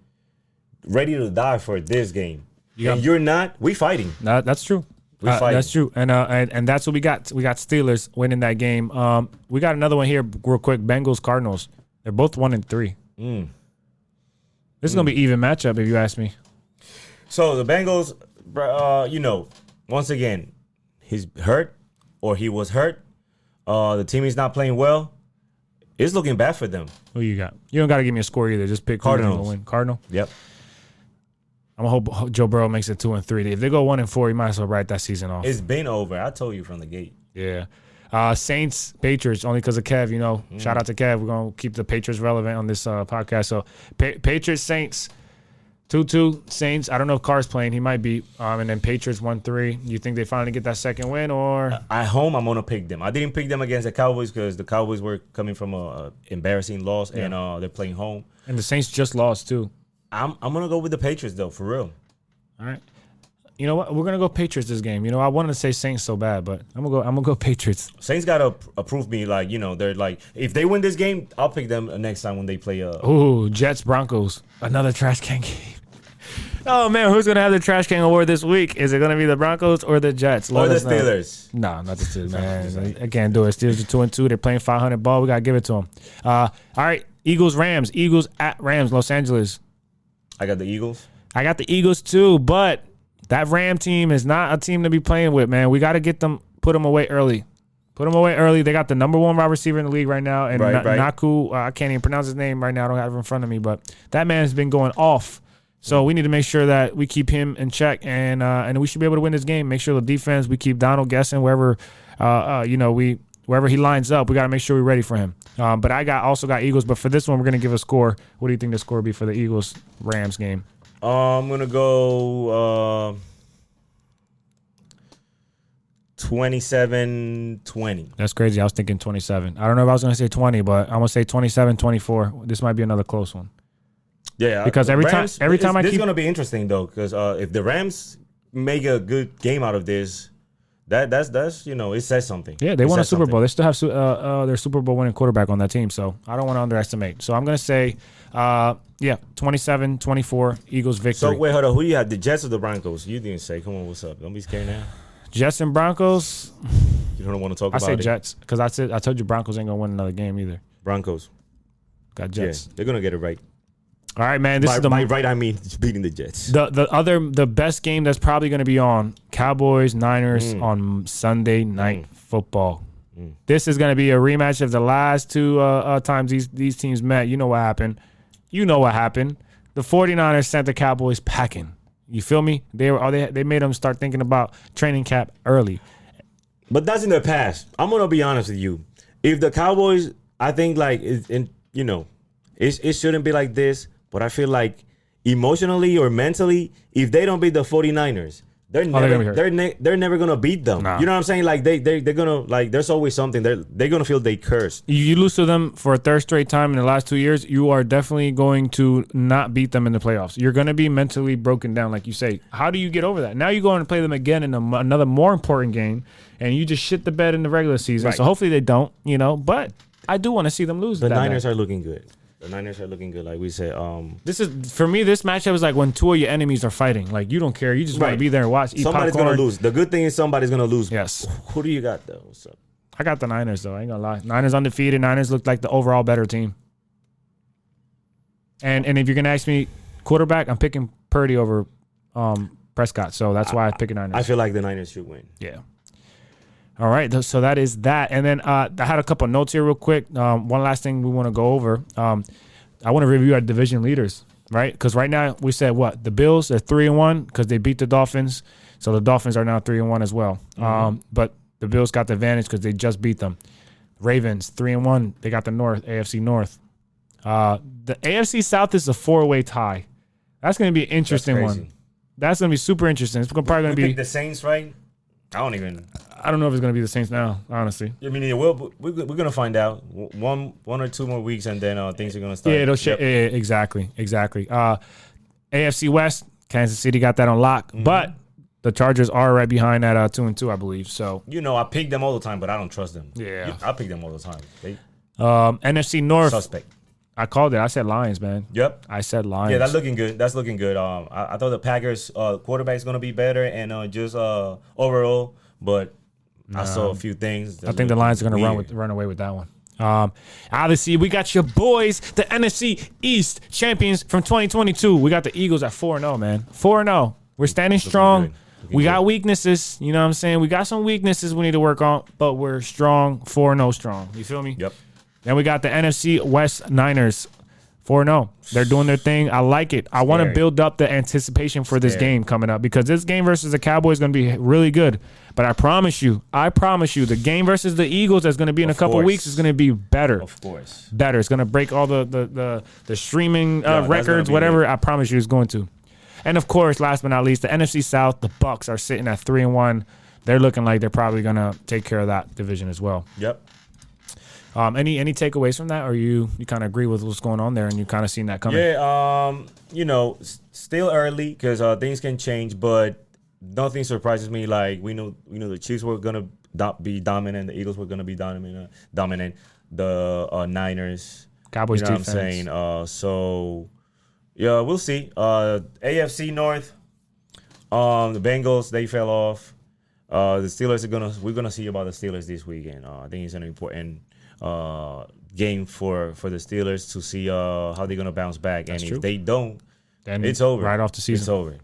ready to die for this game, and you're not, we fighting. That's true. That's true. And that's what we got. We got Steelers winning that game. We got another one here real quick. Bengals, Cardinals. They're both 1-3. This is going to be even matchup if you ask me. So the Bengals, once again, he's hurt or he was hurt. The team is not playing well. It's looking bad for them. Who you got? You don't got to give me a score either. Just pick Cardinals. Who's gonna win. Cardinal? Yep. I'm going to hope Joe Burrow makes it 2-3. If they go 1-4, he might as well write that season off. It's been over. I told you from the gate. Yeah. Saints, Patriots, only because of Kev, Shout out to Kev. We're going to keep the Patriots relevant on this podcast. So, Patriots, Saints, 2-2. Saints, I don't know if Carr's playing. He might be. And then Patriots, 1-3. You think they finally get that second win, or? At home, I'm going to pick them. I didn't pick them against the Cowboys because the Cowboys were coming from an embarrassing loss, and they're playing home. And the Saints just lost, too. I'm going to go with the Patriots, though, for real. All right. You know what? We're gonna go Patriots this game. You know, I wanted to say Saints so bad, but I'm gonna go Patriots. Saints gotta approve me. Like, you know, they're like, if they win this game, I'll pick them next time when they play. Ooh, Jets Broncos, another trash can game. Oh man, who's gonna have the trash can award this week? Is it gonna be the Broncos or the Jets? Or the Steelers? No, not the Steelers, man. I can't do it. Steelers are 2-2. They're playing 500 ball. We gotta give it to them. All right, Eagles Rams. Eagles at Rams. Los Angeles. I got the Eagles. I got the Eagles too, but that Ram team is not a team to be playing with, man. We got to put them away early. Put them away early. They got the number 1 wide receiver in the league right now, and Naku. I can't even pronounce his name right now. I don't have it in front of me, but that man has been going off. So we need to make sure that we keep him in check, and we should be able to win this game. Make sure the defense, we keep Donald guessing wherever, wherever he lines up. We got to make sure we're ready for him. But I also got Eagles. But for this one, we're gonna give a score. What do you think the score will be for the Eagles Rams game? I'm gonna go 27-20. That's crazy. I was thinking 27. I don't know if I was gonna say 20, but I'm gonna say 27-24. This might be another close one. Yeah, because every time this is gonna be interesting though, because if the Rams make a good game out of this, that's you know, it says something. Yeah, they won a Super Bowl. They still have their Super Bowl winning quarterback on that team, so I don't want to underestimate. So I'm gonna say, 27-24 Eagles victory. So wait, hold on. Who do you have? The Jets or the Broncos? You didn't say. Come on, what's up? Don't be scared now. Jets and Broncos. You don't want to talk about it? I say Jets because I told you Broncos ain't gonna win another game either. Broncos. Got Jets. Yeah, they're gonna get it right. All right, man. By right, I mean beating the Jets. The best game that's probably going to be on Cowboys Niners on Sunday Night Football. This is going to be a rematch of the last 2 times these teams met. You know what happened. The 49ers sent the Cowboys packing. You feel me? They made them start thinking about training camp early. But that's in the past. I'm gonna be honest with you. If the Cowboys, I think it shouldn't be like this. But I feel like emotionally or mentally, if they don't beat the 49ers, they're never gonna beat them. Nah. You know what I'm saying? Like they're gonna, like, there's always something. They're gonna feel they cursed. You lose to them for a third straight time in the last 2 years, you are definitely going to not beat them in the playoffs. You're gonna be mentally broken down, like you say. How do you get over that? Now you go and play them again in another more important game, and you just shit the bed in the regular season. Right. So hopefully they don't, but I do want to see them lose. The Niners are looking good. The Niners are looking good, like we said. This is, for me, this matchup is like when 2 of your enemies are fighting. Like, you don't care. You just want to be there and watch. Somebody's going to lose. The good thing is somebody's going to lose. Yes. Who do you got, though? What's up? I got the Niners, though. I ain't going to lie. Niners undefeated. Niners look like the overall better team. And if you're going to ask me quarterback, I'm picking Purdy over Prescott. So that's why I'm picking Niners. I feel like the Niners should win. Yeah. All right, so that is that. And then I had a couple of notes here real quick. One last thing we want to go over. I want to review our division leaders, right? Because right now we said what? The Bills are 3-1 because they beat the Dolphins. So the Dolphins are now 3-1 as well. But the Bills got the advantage because they just beat them. Ravens 3-1. They got the AFC North. The AFC South is a 4-way tie. That's going to be an interesting one. That's going to be super interesting. It's probably going to be the Saints, right? I don't know if it's going to be the Saints now, honestly. I mean, we're going to find out. One or two more weeks, and then things are going to start. Yeah, exactly. AFC West, Kansas City got that on lock. But the Chargers are right behind at 2-2, I believe. So I pick them all the time, but I don't trust them. Yeah. I pick them all the time. NFC North. Suspect. I called it. I said Lions, man. Yep. I said Lions. Yeah, that's looking good. I thought the Packers quarterback is going to be better and just overall, but I saw a few things. I think the Lions are going to run away with that one. Obviously, we got your boys, the NFC East champions from 2022. We got the Eagles at 4-0, man. 4-0. We're standing strong. We got weaknesses. You know what I'm saying? We got some weaknesses we need to work on, but we're strong. 4-0 strong. You feel me? Yep. Then we got the NFC West Niners, 4-0. They're doing their thing. I like it. I want to build up the anticipation for this game coming up because this game versus the Cowboys is going to be really good. But I promise you, the game versus the Eagles that's going to be in a couple weeks is going to be better. Of course. Better. It's going to break all the streaming records, whatever. I promise you it's going to. And, of course, last but not least, the NFC South, the Bucs are sitting at 3-1. They're looking like they're probably going to take care of that division as well. Yep. Any takeaways from that, or you kind of agree with what's going on there, and you kind of seen that coming? Yeah, still early because things can change, but nothing surprises me. Like we know the Chiefs were gonna be dominant. The Eagles were gonna be dominant. The Niners. Cowboys You know defense. what I'm saying? So yeah, we'll see. AFC North. The Bengals, they fell off. The Steelers we're gonna see about the Steelers this weekend. I think it's an important game for the Steelers to see how they're gonna bounce back. That's and true. if they don't, Then it's over. right off the season. It's over.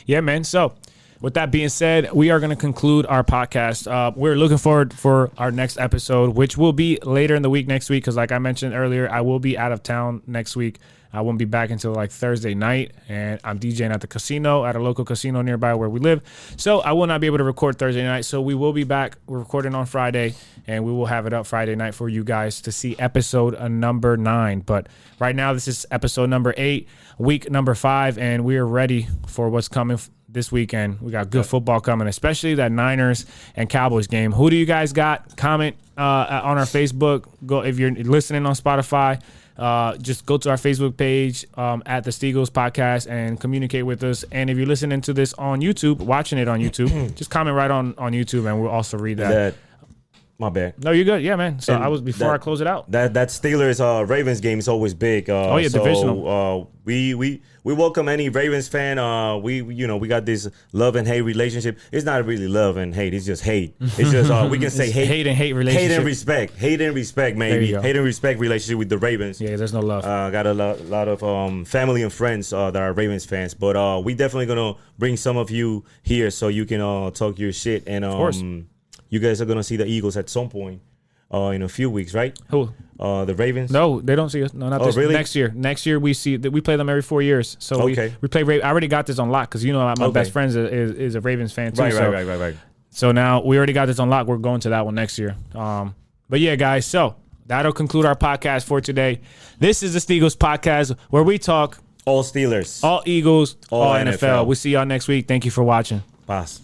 Yeah, man. So, with that being said, we are going to conclude our podcast. We're looking forward for our next episode, which will be later in the week next week. Because, like I mentioned earlier, I will be out of town next week. I won't be back until like Thursday night, and I'm DJing at the casino, at a local casino nearby where we live. So I will not be able to record Thursday night. So we will be back. We're recording on Friday, and we will have it up Friday night for you guys to see episode number 9. But right now, this is episode number 8, week number 5, and we are ready for what's coming this weekend. We got good football coming, especially that Niners and Cowboys game. Who do you guys got? Comment on our Facebook. Go if you're listening on Spotify. Just go to our Facebook page at the Steagles Podcast and communicate with us. And if you're listening to this on YouTube, watching it on YouTube, just comment right on YouTube, and we'll also read that. My bad. No, you're good. Yeah, man. So And before I close it out. That Steelers Ravens game is always big. Divisional. We welcome any Ravens fan. We got this love and hate relationship. It's not really love and hate. It's just hate. It's just we can say hate and hate relationship. Hate and respect. Hate and respect, maybe. There you go. Hate and respect relationship with the Ravens. Yeah, there's no love. Got a lot of family and friends that are Ravens fans. But we definitely gonna bring some of you here so you can talk your shit. And of course. You guys are gonna see the Eagles at some point in a few weeks, right? Who? The Ravens. No, they don't see us. No, not this. Really? Next year. Next year we play them every 4 years. So we play. I already got this on lock because my best friend is a Ravens fan too. Right. So now we already got this on lock. We're going to that one next year. But yeah, guys. So that'll conclude our podcast for today. This is the Steagles Podcast where we talk all Steelers, all Eagles, all NFL. NFL. We'll see y'all next week. Thank you for watching. Pass.